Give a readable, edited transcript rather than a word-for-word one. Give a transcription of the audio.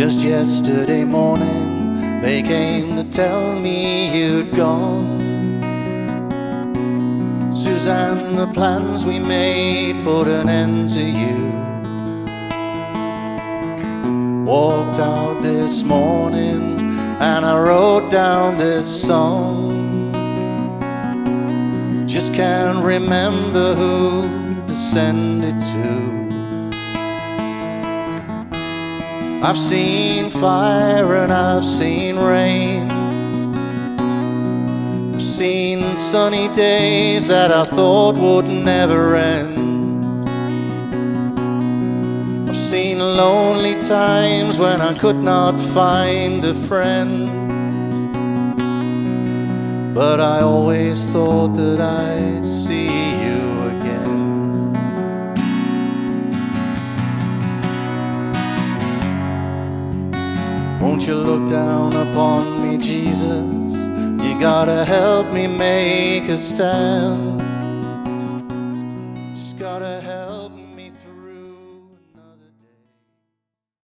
Just yesterday morning they came to tell me you'd gone. Suzanne, the plans we made put an end to you. Walked out this morning and I wrote down this song. Just can't remember who to send it to. I've seen fire and I've seen rain. I've seen sunny days that I thought would never end. I've seen lonely times when I could not find a friend. But I always thought that I'd see you again. Won't you look down upon me, Jesus? You gotta help me make a stand. Just gotta help